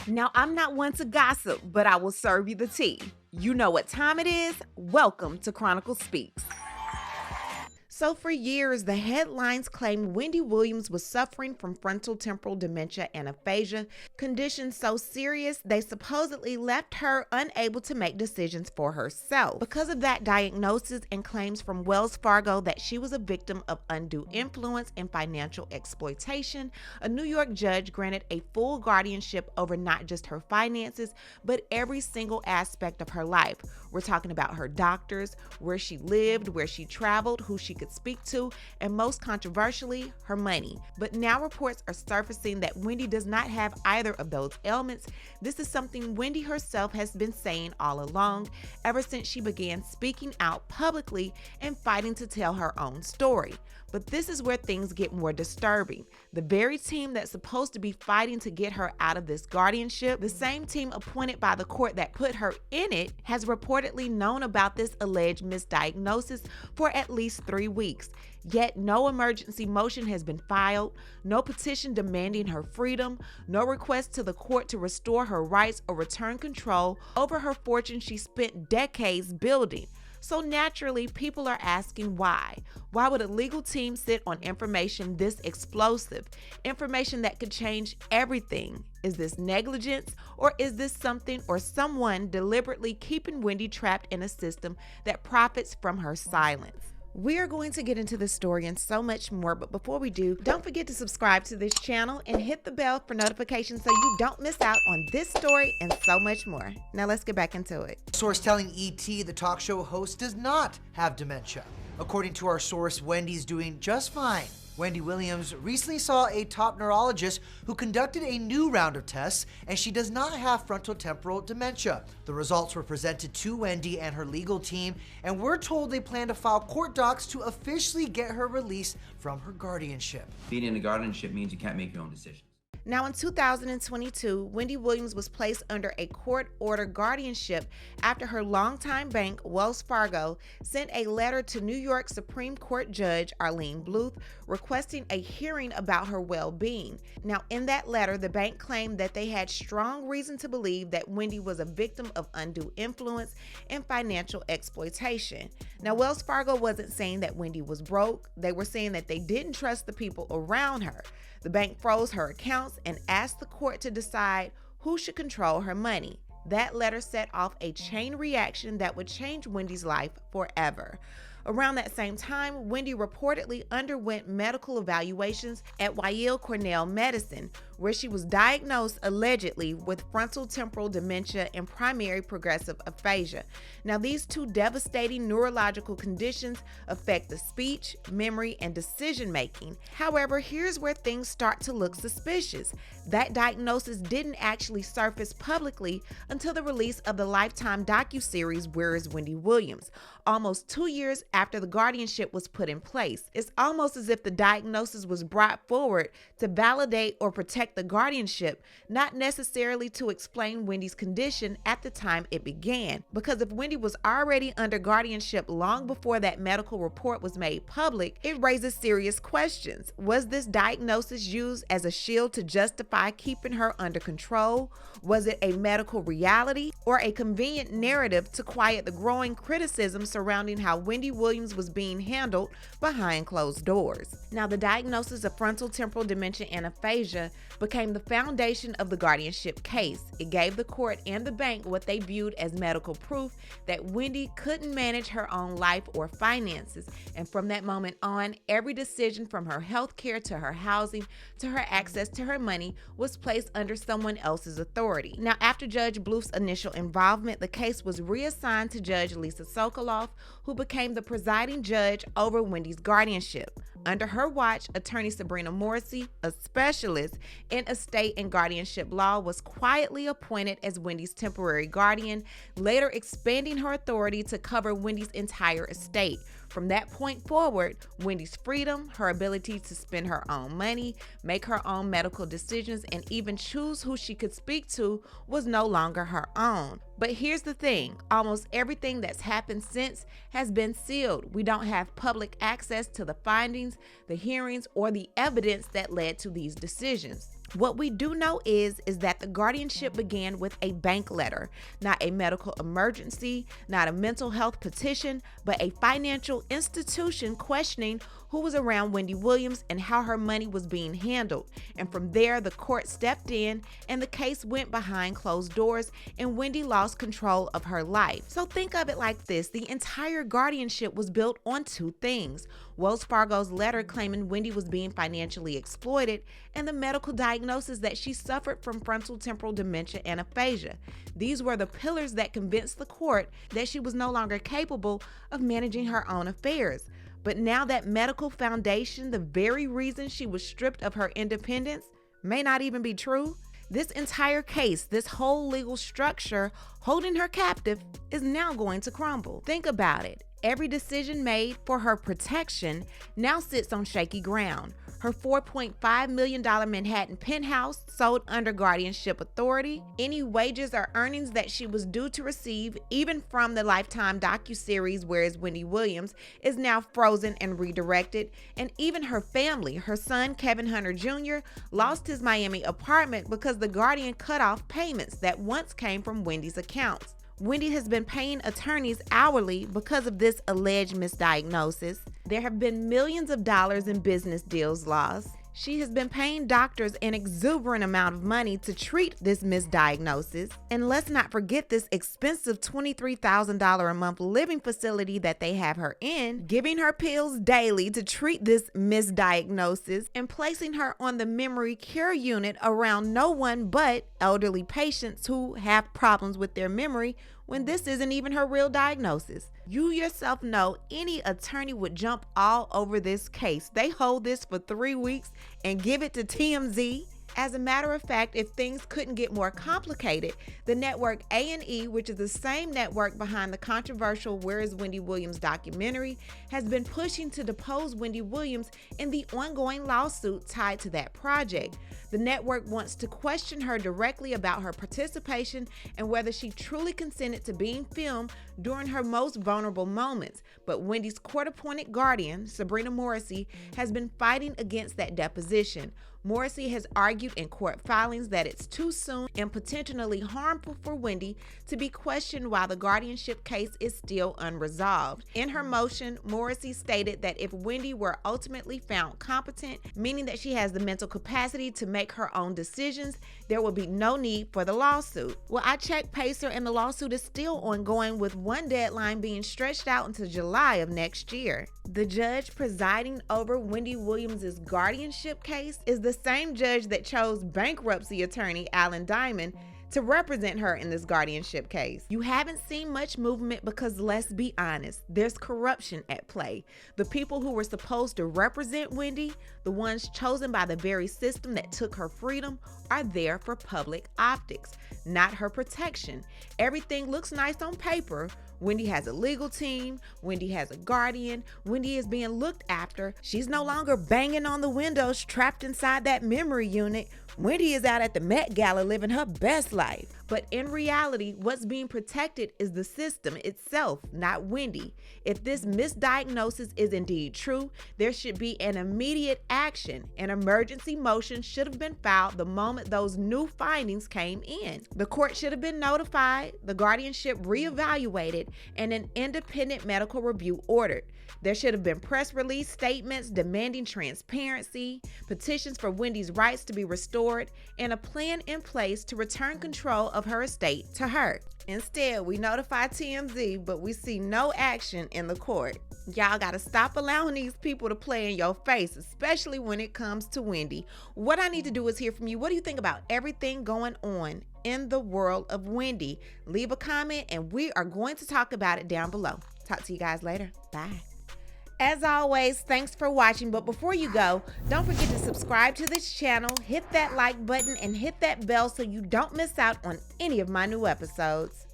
Now, I'm not one to gossip, but I will serve you the tea. You know what time it is? Welcome to Chronicle Speaks. So for years, the headlines claimed Wendy Williams was suffering from frontotemporal dementia and aphasia, conditions so serious they supposedly left her unable to make decisions for herself. Because of that diagnosis and claims from Wells Fargo that she was a victim of undue influence and financial exploitation, a New York judge granted a full guardianship over not just her finances, but every single aspect of her life. We're talking about her doctors, where she lived, where she traveled, who she could speak to, and most controversially, her money. But now reports are surfacing that Wendy does not have either of those ailments. This is something Wendy herself has been saying all along, ever since she began speaking out publicly and fighting to tell her own story. But this is where things get more disturbing. The very team that's supposed to be fighting to get her out of this guardianship, the same team appointed by the court that put her in it, has reportedly known about this alleged misdiagnosis for at least 3 weeks. Yet no emergency motion has been filed, no petition demanding her freedom, no request to the court to restore her rights or return control over her fortune she spent decades building. So naturally, people are asking why. Why would a legal team sit on information this explosive? Information that could change everything. Is this negligence, or is this something or someone deliberately keeping Wendy trapped in a system that profits from her silence? We are going to get into this story and so much more, but before we do, don't forget to subscribe to this channel and hit the bell for notifications so you don't miss out on this story and so much more. Now let's get back into it. Source telling ET the talk show host does not have dementia. According to our source, Wendy's doing just fine. Wendy Williams recently saw a top neurologist who conducted a new round of tests, and she does not have frontotemporal dementia. The results were presented to Wendy and her legal team, and we're told they plan to file court docs to officially get her released from her guardianship. Being in the guardianship means you can't make your own decisions. Now, in 2022, Wendy Williams was placed under a court-ordered guardianship after her longtime bank, Wells Fargo, sent a letter to New York Supreme Court Judge Arlene Bluth requesting a hearing about her well-being. Now, in that letter, the bank claimed that they had strong reason to believe that Wendy was a victim of undue influence and financial exploitation. Now, Wells Fargo wasn't saying that Wendy was broke. They were saying that they didn't trust the people around her. The bank froze her accounts and asked the court to decide who should control her money. That letter set off a chain reaction that would change Wendy's life forever. Around that same time, Wendy reportedly underwent medical evaluations at Weill Cornell Medicine, where she was diagnosed allegedly with frontotemporal dementia and primary progressive aphasia. Now, these two devastating neurological conditions affect the speech, memory, and decision-making. However, here's where things start to look suspicious. That diagnosis didn't actually surface publicly until the release of the Lifetime docuseries Where is Wendy Williams? Almost 2 years after the guardianship was put in place. It's almost as if the diagnosis was brought forward to validate or protect the guardianship, not necessarily to explain Wendy's condition at the time it began. Because if Wendy was already under guardianship long before that medical report was made public, it raises serious questions. Was this diagnosis used as a shield to justify keeping her under control? Was it a medical reality or a convenient narrative to quiet the growing criticism surrounding how Wendy Williams was being handled behind closed doors? Now, the diagnosis of frontotemporal dementia and aphasia became the foundation of the guardianship case. It gave the court and the bank what they viewed as medical proof that Wendy couldn't manage her own life or finances. And from that moment on, every decision from her health care to her housing to her access to her money was placed under someone else's authority. Now, after Judge Bluth's initial involvement, the case was reassigned to Judge Lisa Sokoloff, who became the presiding judge over Wendy's guardianship. Under her watch, attorney Sabrina Morrissey, a specialist in estate and guardianship law, was quietly appointed as Wendy's temporary guardian, later expanding her authority to cover Wendy's entire estate. From that point forward, Wendy's freedom, her ability to spend her own money, make her own medical decisions, and even choose who she could speak to was no longer her own. But here's the thing, almost everything that's happened since has been sealed. We don't have public access to the findings, the hearings, or the evidence that led to these decisions. What we do know is that the guardianship began with a bank letter, not a medical emergency, not a mental health petition, but a financial institution questioning who was around Wendy Williams and how her money was being handled. And from there, the court stepped in and the case went behind closed doors and Wendy lost control of her life. So think of it like this. The entire guardianship was built on two things: Wells Fargo's letter claiming Wendy was being financially exploited and the medical diagnosis that she suffered from frontotemporal dementia and aphasia. These were the pillars that convinced the court that she was no longer capable of managing her own affairs. But now that medical foundation, the very reason she was stripped of her independence, may not even be true. This entire case, this whole legal structure holding her captive, is now going to crumble. Think about it. Every decision made for her protection now sits on shaky ground. Her $4.5 million Manhattan penthouse sold under guardianship authority. Any wages or earnings that she was due to receive, even from the Lifetime docuseries Where's Wendy Williams, is now frozen and redirected. And even her family, her son Kevin Hunter Jr., lost his Miami apartment because the Guardian cut off payments that once came from Wendy's accounts. Wendy has been paying attorneys hourly because of this alleged misdiagnosis. There have been millions of dollars in business deals lost. She has been paying doctors an exuberant amount of money to treat this misdiagnosis. And let's not forget this expensive $23,000 a month living facility that they have her in, giving her pills daily to treat this misdiagnosis and placing her on the memory care unit around no one but elderly patients who have problems with their memory when this isn't even her real diagnosis. You yourself know any attorney would jump all over this case. They hold this for 3 weeks and give it to TMZ. As a matter of fact, if things couldn't get more complicated, the network A&E, which is the same network behind the controversial Where is Wendy Williams documentary, has been pushing to depose Wendy Williams in the ongoing lawsuit tied to that project. The network wants to question her directly about her participation and whether she truly consented to being filmed during her most vulnerable moments. But Wendy's court-appointed guardian, Sabrina Morrissey, has been fighting against that deposition. Morrissey has argued in court filings that it's too soon and potentially harmful for Wendy to be questioned while the guardianship case is still unresolved. In her motion, Morrissey stated that if Wendy were ultimately found competent, meaning that she has the mental capacity to make her own decisions, there will be no need for the lawsuit. Well, I checked Pacer and the lawsuit is still ongoing, with one deadline being stretched out until July of next year. The judge presiding over Wendy Williams' guardianship case is the same judge that chose bankruptcy attorney Alan Diamond to represent her in this guardianship case. You haven't seen much movement because, let's be honest, there's corruption at play. The people who were supposed to represent Wendy, the ones chosen by the very system that took her freedom, are there for public optics, not her protection. Everything looks nice on paper. Wendy has a legal team. Wendy has a guardian. Wendy is being looked after. She's no longer banging on the windows trapped inside that memory unit. Wendy is out at the Met Gala living her best life. But in reality, what's being protected is the system itself, not Wendy. If this misdiagnosis is indeed true, there should be an immediate action. An emergency motion should have been filed the moment those new findings came in. The court should have been notified, the guardianship reevaluated, and an independent medical review ordered. There should have been press release statements demanding transparency, petitions for Wendy's rights to be restored, and a plan in place to return control of her estate to her. Instead, we notify TMZ, but we see no action in the court. Y'all gotta stop allowing these people to play in your face, especially when it comes to Wendy. What I need to do is hear from you. What do you think about everything going on in the world of Wendy? Leave a comment and we are going to talk about it down below. Talk to you guys later. Bye. As always, thanks for watching, but before you go, don't forget to subscribe to this channel, hit that like button, and hit that bell so you don't miss out on any of my new episodes.